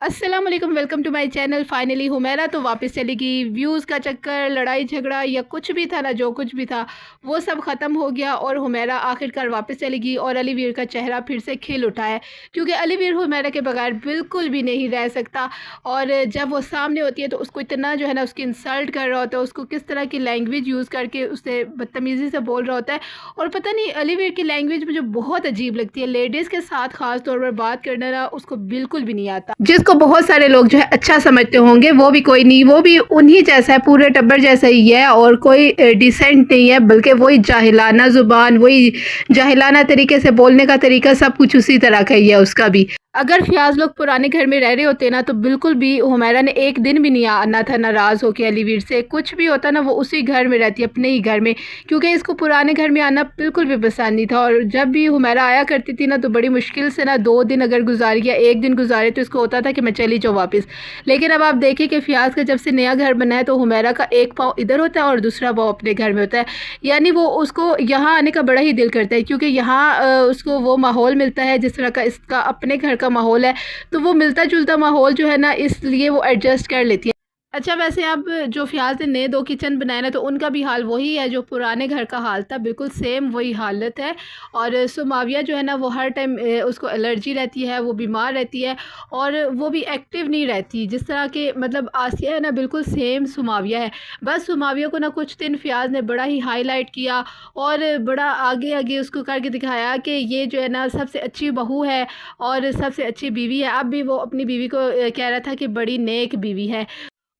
अस्सलाम वालेकुम, welcome to my channel. Finally Humaira तो वापस चलेगी। व्यूज़ का चक्कर, लड़ाई झगड़ा या कुछ भी था ना, जो कुछ भी था वो सब ख़त्म हो गया और हुमैरा आखिरकार वापस चलेगी और अली वीर का चेहरा फिर से खिल उठा है, क्योंकि अली वीर हुमैरा के बगैर बिल्कुल भी नहीं रह सकता। और जब वो सामने होती है तो उसको इतना जो है ना उसकी इंसल्ट कर रहा होता है, उसको किस तरह की लैंग्वेज यूज़ करके उससे बदतमीज़ी से बोल रहा होता है। और पता नहीं अली वीर की लैंग्वेज मुझे बहुत अजीब लगती है। लेडीज़ के साथ ख़ास तौर पर बात करना ना उसको बिल्कुल भी नहीं आता। जिसको बहुत सारे लोग जो है अच्छा समझते होंगे, वो भी कोई नहीं, वो भी उन्हीं जैसा है, पूरे टब्बर जैसा ही है और कोई डिसेंट नहीं है, बल्कि वही जाहिलाना ज़ुबान, वही जाहिलाना तरीके से बोलने का तरीका सब कुछ उसी तरह का ही है उसका भी। अगर फ़याज़ लोग पुराने घर में रह रहे होते ना तो बिल्कुल भी हुमैरा ने एक दिन भी नहीं आना था नाराज़ होकर अली वीर से। कुछ भी होता ना वो उसी घर में रहती, अपने ही घर में, क्योंकि इसको पुराने घर में आना बिल्कुल भी पसंद नहीं था। और जब भी हुमैरा आया करती थी ना तो बड़ी मुश्किल से ना 2 दिन अगर गुजारे या 1 दिन गुजारे तो इसको होता था कि मैं चली जाऊँ वापस। लेकिन अब आप देखिए कि फ़याज़ का जब से नया घर बना है तो हुमैरा का एक पाँव इधर होता है और दूसरा पाँव अपने घर में होता है। यानी वो उसको यहाँ आने का बड़ा ही दिल करता है, क्योंकि यहाँ उसको वो माहौल मिलता है जिस तरह का इसका अपने घर का माहौल है, तो वो मिलता जुलता माहौल जो है ना इसलिए वो एडजस्ट कर लेती है। अच्छा, वैसे अब जो फ़याज़ ने नए 2 किचन बनाए ना तो उनका भी हाल वही है जो पुराने घर का हाल था, बिल्कुल सेम वही हालत है। और सुमाविया जो है ना वो हर टाइम उसको एलर्जी रहती है, वो बीमार रहती है और वो भी एक्टिव नहीं रहती। जिस तरह के मतलब आसिया है ना बिल्कुल सेम सुमाविया है। बस सुमाविया को ना कुछ दिन फ़याज़ ने बड़ा ही हाईलाइट किया और बड़ा आगे आगे उसको करके दिखाया कि ये जो है ना सबसे अच्छी बहू है और सबसे अच्छी बीवी है। अब भी वो अपनी बीवी को कह रहा था कि बड़ी नेक बीवी है।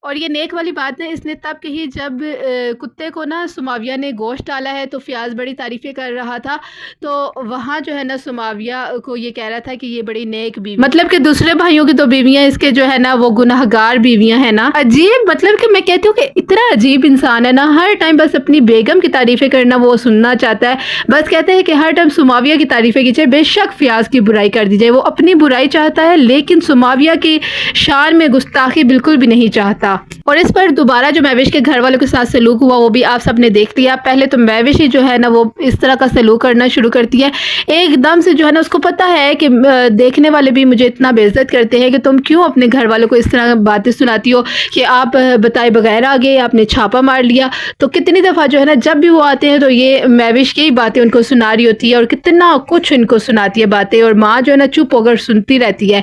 और ये नेक वाली बात ना इसने तब कही जब कुत्ते को ना सुमाविया ने गोश्त डाला है तो फ़याज़ बड़ी तारीफ़ें कर रहा था। तो वहाँ जो है ना सुमाविया को ये कह रहा था कि ये बड़ी नेक बीवी, मतलब कि दूसरे भाइयों की तो बीवियाँ इसके जो है ना वो गुनाहगार बीवियाँ हैं ना। अजीब, मतलब कि मैं कहती हूँ कि इतना अजीब इंसान है ना, हर टाइम बस अपनी बेगम की तारीफ़ें करना वो सुनना चाहता है। बस कहते हैं कि हर टाइम सुमाविया की तारीफ़ें की जाए, बेशक फ़याज़ की बुराई कर दी जाए। वो अपनी बुराई चाहता है लेकिन सुमाविया की शान में गुस्ताखी बिल्कुल भी नहीं चाहता। और इस पर दोबारा जो महविश के घर वालों के साथ सलूक हुआ वो भी आप सब ने देख लिया। पहले तो महविश ही जो है ना वो इस तरह का सलूक करना शुरू करती है एकदम से, जो है ना उसको पता है कि देखने वाले भी मुझे इतना बेइज्जत करते हैं कि तुम क्यों अपने घर वालों को इस तरह बातें सुनाती हो कि आप बताए बगैर आ गए, आपने छापा मार लिया। तो कितनी दफ़ा जो है ना जब भी वो आते हैं तो ये महविश की बातें उनको सुना रही होती है और कितना कुछ इनको सुनाती है बातें, और माँ जो है ना चुप होकर सुनती रहती है।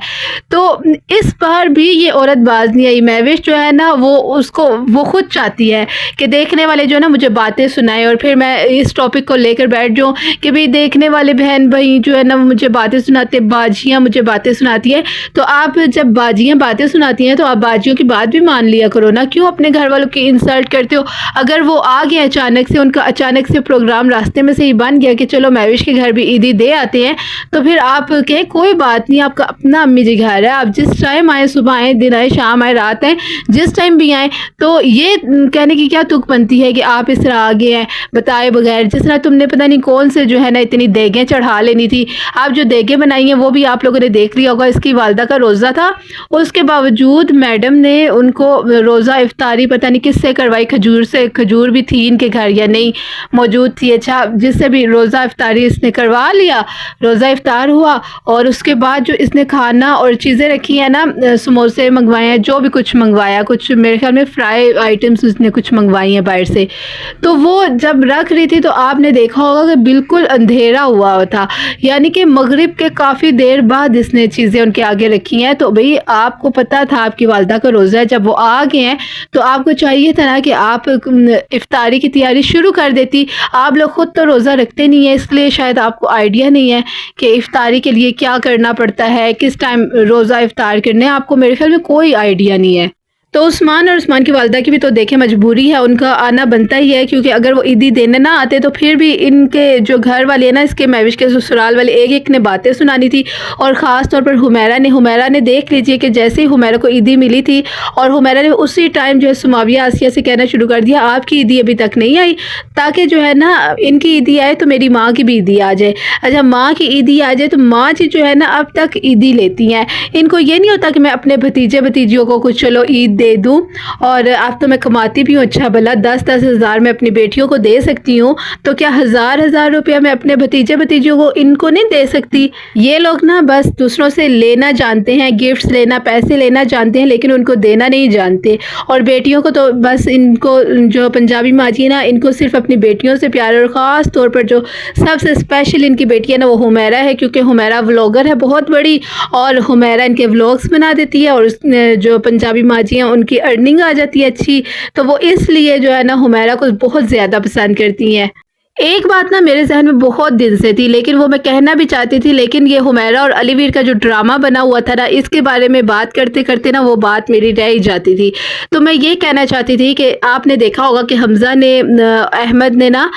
तो इस बार भी ये औरत बाज नहीं आई। महविश जो है ना वो खुद चाहती है कि देखने वाले जो है ना मुझे बातें सुनाए और फिर मैं इस टॉपिक को लेकर बैठ जाऊँ कि भाई देखने वाले बहन भाई जो है ना मुझे बातें सुनाते, बाजियाँ मुझे बातें सुनाती है। तो आप जब बाजियाँ बातें सुनाती हैं तो आप बाजियों की बात भी मान लिया करो ना, क्यों अपने घर वालों की इंसल्ट करते हो। अगर वो आ गया अचानक से, उनका अचानक से प्रोग्राम रास्ते में से ही बन गया कि चलो महविश के घर भी ईदी दे आते हैं, तो फिर आप कहें कोई बात नहीं, आपका अपना अम्मी जी घर है, आप जिस टाइम आए, सुबह आए, दिन आए, शाम आए, रात आए, जिस टाइम भी आए। तो ये कहने की क्या तुक बनती है कि आप इस तरह आगे हैं बताए बगैर। जिस तरह तुमने पता नहीं कौन से जो है ना इतनी देगें चढ़ा लेनी थी, आप जो देगें बनाई हैं वो भी आप लोगों ने देख लिया होगा। इसकी वालदा का रोज़ा था, उसके बावजूद मैडम ने उनको रोज़ा इफ्तारी पता नहीं किससे करवाई, खजूर से। खजूर भी थी इनके घर या नहीं मौजूद थी, अच्छा जिससे भी रोज़ा इफ्तारी इसने करवा लिया। रोज़ा इफ्तार हुआ और उसके बाद जो इसने खाना और चीज़ें रखी हैं ना, समोसे मंगवाए हैं, जो भी कुछ मंगवाया, कुछ मेरे ख्याल में फ्राई आइटम्स उसने कुछ मंगवाई हैं बाहर से। तो वो जब रख रही थी तो आपने देखा होगा कि बिल्कुल अंधेरा हुआ था, यानी कि मगरिब के काफ़ी देर बाद इसने चीज़ें उनके आगे रखी हैं। तो भाई आपको पता था आपकी वालदा का रोज़ा है, जब वो आ गए हैं तो आपको चाहिए था ना कि आप इफ्तारी की तैयारी शुरू कर देती। आप लोग खुद तो रोज़ा रखते नहीं है, इसलिए शायद आपको आइडिया नहीं है कि इफ्तारी के लिए क्या करना पड़ता है, किस टाइम रोज़ा इफ्तार करने, आपको मेरे ख्याल में कोई आइडिया नहीं है। तो उस्मान और उस्मान की वालदा की भी तो देखें मजबूरी है, उनका आना बनता ही है, क्योंकि अगर वो ईदी देने ना आते तो फिर भी इनके जो घर वाले हैं ना, इसके महविश के ससुराल वाले, एक एक ने बातें सुनानी थी। और ख़ास तौर पर हुमैरा ने देख लीजिए कि जैसे ही हुमैरा को ईदी मिली थी और हुमैरा ने उसी टाइम जो है सुमाविया आसिया से कहना शुरू कर दिया आपकी ईदी अभी तक नहीं आई, ताकि जो है ना इनकी ईदी आए तो मेरी माँ की भी ईदी आ जाए। अच्छा, माँ की ईदी आ जाए तो माँ जी जो है ना अब तक ईदी लेती हैं, इनको ये नहीं होता कि मैं अपने भतीजे भतीजियों को कुछ चलो ईद दे दूँ, और अब तो मैं कमाती भी हूँ अच्छा भला, 10-10 हज़ार मैं अपनी बेटियों को दे सकती हूँ, तो क्या हज़ार रुपया मैं अपने भतीजे भतीजों को इनको नहीं दे सकती? ये लोग ना बस दूसरों से लेना जानते हैं, गिफ्ट्स लेना, पैसे लेना जानते हैं, लेकिन उनको देना नहीं जानते। और बेटियों को तो बस, इनको जो पंजाबी माजी है ना, इनको सिर्फ अपनी बेटियों से प्यार है। और ख़ास तौर पर जो सबसे स्पेशल इनकी बेटी है ना, वो हुमैरा है, क्योंकि हुमैरा व्लॉगर है बहुत बड़ी, और हुमैरा इनके व्लॉग्स बना देती है, और जो पंजाबी माजी हैं उनकी अर्निंग आ जाती है अच्छी, तो वो इसलिए जो है ना हुमैरा को बहुत ज़्यादा पसंद करती हैं। एक बात ना मेरे ज़हन में बहुत दिन से थी, लेकिन वो मैं कहना भी चाहती थी, लेकिन ये हुमैरा और अलीवीर का जो ड्रामा बना हुआ था ना, इसके बारे में बात करते करते ना वो बात मेरी रह ही जाती थी। तो मैं ये कहना चाहती थी कि आपने देखा होगा कि हमज़ा ने अहमद ने ना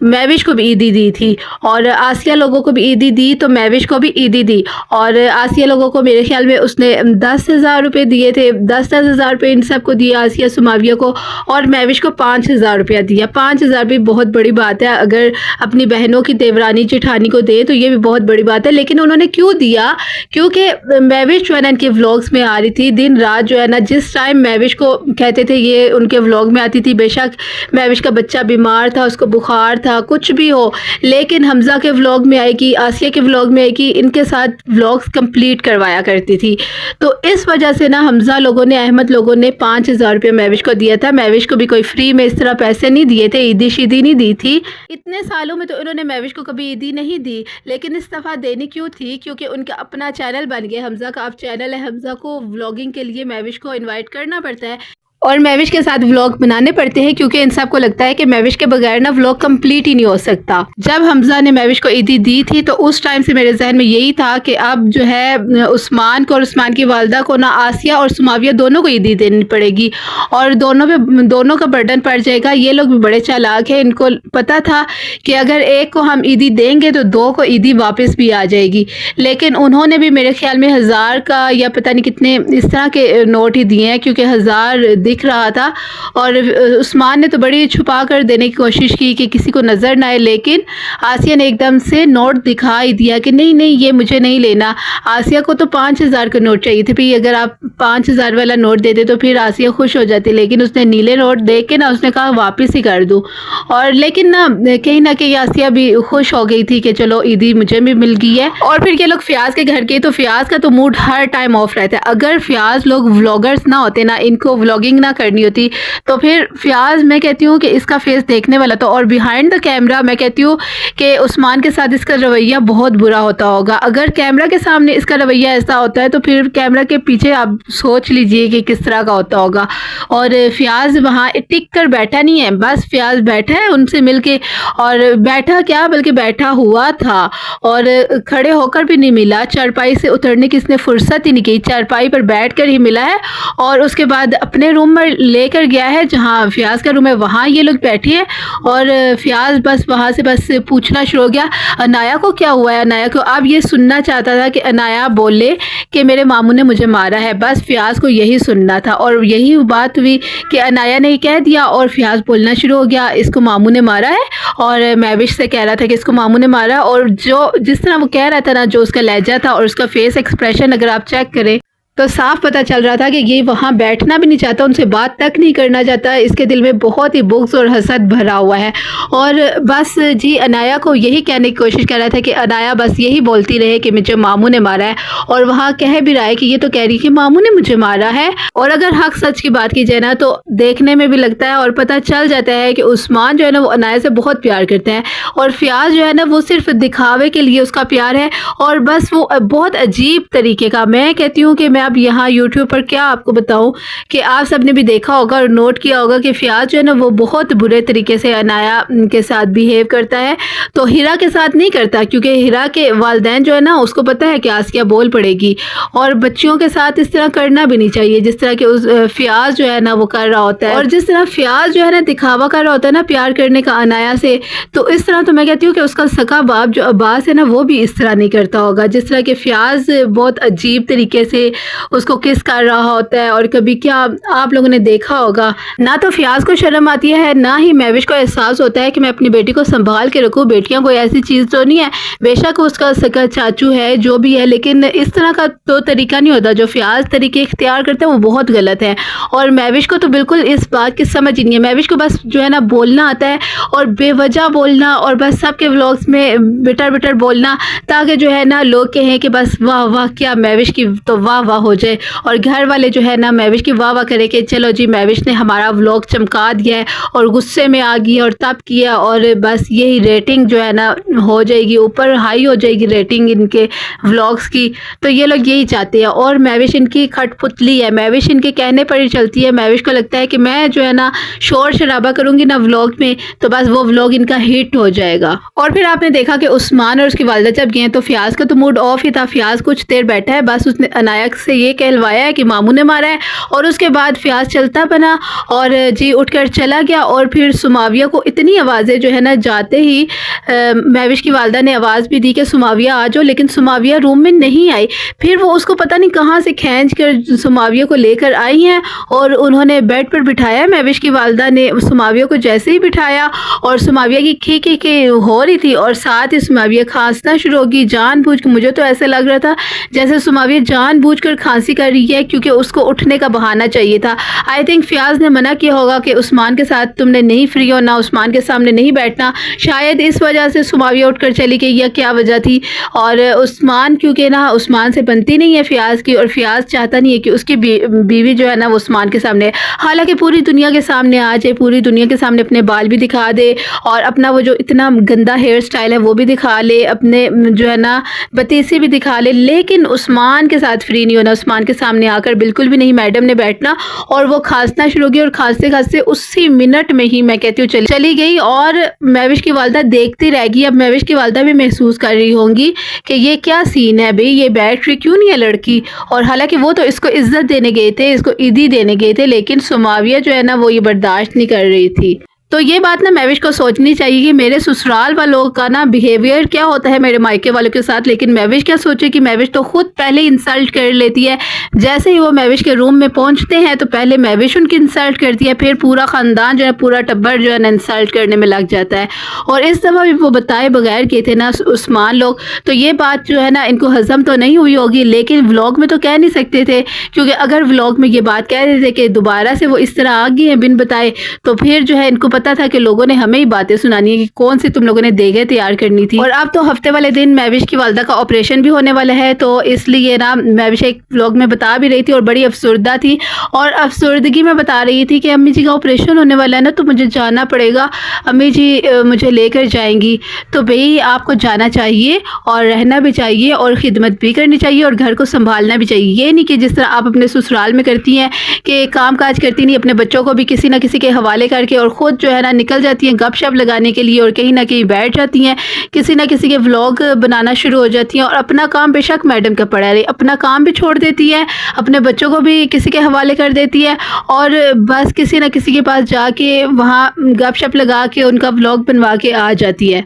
महविश को भी ईदी दी थी, और आसिया लोगों को भी ईदी दी, तो महविश को भी ईदी दी। और आसिया लोगों को मेरे ख्याल में उसने 10,000 रुपये दिए थे, 10-10 हज़ार रुपये इन सब को दिया, आसिया सुमाविया को, और महविश को 5,000 रुपया दिया। 5,000 भी बहुत बड़ी बात है, अगर अपनी बहनों की देवरानी जेठानी को दे तो ये भी बहुत बड़ी बात है। लेकिन उन्होंने क्यों दिया? क्योंकि महविश जो है ना इनके व्लॉग्स में आ रही थी दिन रात, जो है ना जिस टाइम महविश को कहते थे ये उनके व्लॉग में आती थी, बेशक महविश का बच्चा बीमार था, उसको बुखार था, कुछ भी हो, लेकिन हमज़ा के व्लॉग में आएगी, आसिया के व्लॉग में आएगी, इनके साथ व्लॉग्स कंप्लीट करवाया करती थी। तो इस वजह से ना हमज़ा लोगों ने, अहमद लोगों ने 5,000 रुपये महविश को दिया था। महविश को भी कोई फ्री में इस तरह पैसे नहीं दिए थे, ईदी शीदी नहीं दी थी। इतने सालों में तो इन्होंने महविश को कभी ईदी नहीं दी, लेकिन इस दफ़ा देनी क्यों थी? क्योंकि उनका अपना चैनल बन गया, हमज़ा का अब चैनल है, हमज़ा को व्लॉगिंग के लिए महविश को इनवाइट करना पड़ता है, और महविश के साथ व्लॉग बनाने पड़ते हैं, क्योंकि इन सबको लगता है कि महविश के बगैर ना व्लॉग कंप्लीट ही नहीं हो सकता। जब हमज़ा ने महविश को ईदी दी थी, तो उस टाइम से मेरे जहन में यही था कि अब जो है उस्मान को और उस्मान की वालदा को ना आसिया और सुमाविया दोनों को ईदी देनी पड़ेगी, और दोनों का बर्डन पड़ जाएगा। ये लोग भी बड़े चालाक हैं, इनको पता था कि अगर एक को हम ईदी देंगे तो दो को ईदी वापस भी आ जाएगी। लेकिन उन्होंने भी मेरे ख्याल में 1,000 का या पता नहीं कितने इस तरह के नोट ही दिए हैं, क्योंकि 1,000 दिख रहा था, और उस्मान ने तो बड़ी छुपा कर देने की कोशिश की कि किसी को नज़र ना आए, लेकिन आसिया ने एकदम से नोट दिखा ही दिया कि नहीं नहीं ये मुझे नहीं लेना। आसिया को तो 5,000 का नोट चाहिए थे, फिर अगर आप 5,000 वाला नोट देते तो फिर आसिया खुश हो जाती, लेकिन उसने नीले नोट देख के ना उसने कहा वापस ही कर दूँ। और लेकिन ना कहीं आसिया भी खुश हो गई थी कि चलो ईदी मुझे भी मिल गई है। और फिर ये लोग फ़याज़ के घर के, तो फ़याज़ का तो मूड हर टाइम ऑफ रहता है। अगर फ़याज़ लोग व्लॉगर्स ना होते ना, इनको व्लॉगिंग ना करनी होती, तो फिर फ़याज़, मैं कहती हूँ कि इसका फेस देखने वाला था, और बिहाइंड द कैमरा मैं कहती हूँ कि उस्मान के साथ इसका रवैया बहुत बुरा होता होगा। अगर कैमरा के सामने इसका रवैया ऐसा होता है, तो फिर कैमरा के पीछे आप सोच लीजिए कि किस तरह का होता होगा। और फ़याज़ वहाँ टिक कर बैठा नहीं है, बस फ़याज़ बैठा है उनसे मिल के, और बैठा क्या बल्कि बैठा हुआ था, और खड़े होकर भी नहीं मिला, चारपाई से उतरने की इसने फुर्सत ही नहीं की, चारपाई पर बैठ कर ही मिला है। और उसके बाद अपने रूम में लेकर गया है, जहाँ फ़याज़ का रूम है, वहाँ ये लोग बैठे हैं, और फ़याज़ बस वहाँ से बस पूछना शुरू हो गया अनाया को क्या हुआ है, अनाया को। अब ये सुनना चाहता था कि अनाया बोले कि मेरे मामू ने मुझे मारा है, बस फ़याज़ को यही सुनना था, और यही बात हुई कि अनाया ने कह दिया, और फ़याज़ बोलना शुरू हो गया इसको मामू ने मारा है, और महविश से कह रहा था कि इसको मामू ने मारा। और जो जिस तरह वो कह रहा था ना, जो उसका लहजा था और उसका फेस एक्सप्रेशन अगर आप चेक करें तो साफ पता चल रहा था कि ये वहाँ बैठना भी नहीं चाहता, उनसे बात तक नहीं करना चाहता, इसके दिल में बहुत ही बुग़्ज़ और हसद भरा हुआ है। और बस जी अनाया को यही कहने की कोशिश कर रहा था कि अनाया बस यही बोलती रहे कि मुझे मामू ने मारा है, और वहाँ कह भी रहा है कि ये तो कह रही है कि मामू ने मुझे मारा है। और अगर हक सच की बात की जाए ना, तो देखने में भी लगता है और पता चल जाता है कि उस्मान जो है ना वो अनाया से बहुत प्यार करता है, और फ़याज़ जो है ना वो सिर्फ दिखावे के लिए उसका प्यार है, और बस वो बहुत अजीब तरीके का। मैं कहती हूँ कि मैं अब यहाँ यूट्यूब पर क्या आपको बताऊँ कि आप सब ने भी देखा होगा और नोट किया होगा कि फ़याज़ जो है ना वो बहुत बुरे तरीके से अनाया के साथ बिहेव करता है। तो हिरा के साथ नहीं करता, क्योंकि हिरा के वालिदैन जो है ना उसको पता है कि आसिया बोल पड़ेगी, और बच्चियों के साथ इस तरह करना भी नहीं चाहिए जिस तरह के उस फ़याज़ जो है ना वो कर रहा होता है। और जिस तरह फ़याज़ जो है ना दिखावा कर रहा होता है ना प्यार करने का अनाया से, तो इस तरह तो मैं कहती हूँ कि उसका सका बाप जो अब्बास है ना वो भी इस तरह नहीं करता होगा, जिस तरह के फ़याज़ बहुत अजीब तरीके से उसको किस कर रहा होता है। और कभी क्या आप लोगों ने देखा होगा, ना तो फ़ियाज़ को शर्म आती है, ना ही महविश को एहसास होता है कि मैं अपनी बेटी को संभाल के रखूँ। बेटियाँ कोई ऐसी चीज़ तो नहीं है, बेशक उसका सगा चाचू है जो भी है, लेकिन इस तरह का तो तरीका नहीं होता। जो फ़ियाज़ तरीके इख्तियार करते हैं वो बहुत गलत है। और महविश को तो बिल्कुल इस बात की समझ ही नहीं है। महविश को बस जो है ना बोलना आता है, और बेवजह बोलना, और बस सबके व्लॉग्स में बिटर-बिटर बोलना, ताकि जो है ना लोग कहें कि बस वाह वाह, क्या महविश की तो वाह वाह हो जाए। और घर वाले जो है ना महविश की वाह वाह करें कि चलो जी महविश ने हमारा व्लॉग चमका दिया है, और गुस्से में आ गई और तब किया, और बस यही रेटिंग जो है ना हो जाएगी, ऊपर हाई हो जाएगी रेटिंग इनके व्लॉग्स की। तो ये लोग यही चाहते हैं। और महविश इनकी खटपुतली है, महविश इनके कहने पर ही चलती है। महविश को लगता है कि मैं जो है ना शोर शराबा करूँगी ना व्लॉग में, तो बस वो व्लॉग इनका हिट हो जाएगा। और फिर आपने देखा कि उस्मान और उसकी वालिदा जब गए तो फ़ियाज़ का तो मूड ऑफ ही था। फ़ियाज़ कुछ देर बैठा है, बस उसने अनाया से ये कहलवाया है कि मामू ने मारा है, और उसके बाद फ़ियाज़ चलता बना और जी उठकर चला गया। और फिर सुमाविया को इतनी आवाज़ें जो है ना, जाते ही महविश की वालिदा ने आवाज़ भी दी कि सुमाविया आ जाओ, लेकिन सुमाविया रूम में नहीं आई। फिर वो उसको पता नहीं कहाँ से खींच कर सुमाविया को लेकर आई हैं, और उन्होंने बेड पर बिठाया। महविश की वालिदा ने सुमाविया को जैसे ही बिठाया, और सुमाविया की खी हो रही थी, और साथ ही सुमाविया खांसना शुरू होगी जानबूझ के। मुझे तो ऐसा लग रहा था जैसे सुमाविया जानबूझकर खांसी कर रही है, क्योंकि उसको उठने का बहाना चाहिए था। आई थिंक फ़ियाज़ ने मना किया होगा कि उस्मान के साथ तुमने नहीं फ्री होना, उस्मान के सामने नहीं बैठना। शायद इस वजह से सुमाविया उठकर चली गई, या क्या वजह थी। और उस्मान, क्योंकि ना उस्मान से बनती नहीं है फ़ियाज़ की, और फ़ियाज़ चाहता नहीं है कि उसकी बीवी जो है ना वो उस्मान के सामने, हालांकि पूरी दुनिया के सामने आ जाए, पूरी दुनिया के सामने अपने बाल भी दिखा दे, और अपना वो जो इतना गंदा हेयर स्टाइल है वो भी दिखा ले, अपने जो है ना बतीसी भी दिखा ले, लेकिन उस्मान के साथ फ्री नहीं होना, उस्मान के सामने आकर बिल्कुल भी नहीं मैडम ने बैठना। और वो खांसना शुरू हो गई, और खांसते खांसते उसी मिनट में ही मैं कहती हूँ चली गई, और महविश की वालिदा देखती रह गई। अब महविश की वालिदा भी महसूस कर रही होंगी कि ये क्या सीन है भाई, ये बैठ रही क्यों नहीं है लड़की। और हालांकि वो तो इसको इज्जत देने गए थे, इसको ईदी देने गए थे, लेकिन सुमाविया जो है ना वो ये बर्दाश्त नहीं कर रही थी। तो ये बात ना महविश को सोचनी चाहिए कि मेरे ससुराल वालों का ना बिहेवियर क्या होता है मेरे मायके वालों के साथ, लेकिन महविश क्या सोचे कि महविश तो खुद पहले इंसल्ट कर लेती है। जैसे ही वो महविश के रूम में पहुंचते हैं तो पहले महविश उनकी इंसल्ट करती है, फिर पूरा ख़ानदान जो है, पूरा टब्बर जो है ना इंसल्ट करने में लग जाता है। और इस दफ़ा भी वो बताए बगैर किए थे ना उस्मान लोग, तो ये बात जो है ना इनको हज़म तो नहीं हुई होगी, लेकिन व्लॉग में तो कह नहीं सकते थे, क्योंकि अगर व्लॉग में ये बात कह रहे थे कि दोबारा से वो इस तरह आ गई हैं बिन बताए, तो फिर जो है इनको पता था कि लोगों ने हमें ही बातें सुनानी है कि कौन सी तुम लोगों ने देगे तैयार करनी थी। और अब तो हफ्ते वाले दिन महविश की वालिदा का ऑपरेशन भी होने वाला है, तो इसलिए ना महविश एक व्लॉग में बता भी रही थी और बड़ी अफसरदा थी, और अफसरदगी में बता रही थी कि अम्मी जी का ऑपरेशन होने वाला है ना, तो मुझे जाना पड़ेगा, अम्मी जी मुझे लेकर जाएंगी। तो भाई आपको जाना चाहिए, और रहना भी चाहिए, और ख़िदमत भी करनी चाहिए, और घर को संभालना भी चाहिए। ये नहीं कि जिस तरह आप अपने ससुराल में करती हैं कि काम काज करती नहीं, अपने बच्चों को भी किसी ना किसी के हवाले करके, और ख़ुद जो है ना निकल जाती हैं गपशप लगाने के लिए, और कहीं ना कहीं बैठ जाती हैं, किसी ना किसी के व्लॉग बनाना शुरू हो जाती हैं, और अपना काम बेशक मैडम का पड़ा रही, अपना काम भी छोड़ देती है, अपने बच्चों को भी किसी के हवाले कर देती है, और बस किसी ना किसी के पास जाके वहाँ गपशप लगा के उनका व्लॉग बनवा के आ जाती है।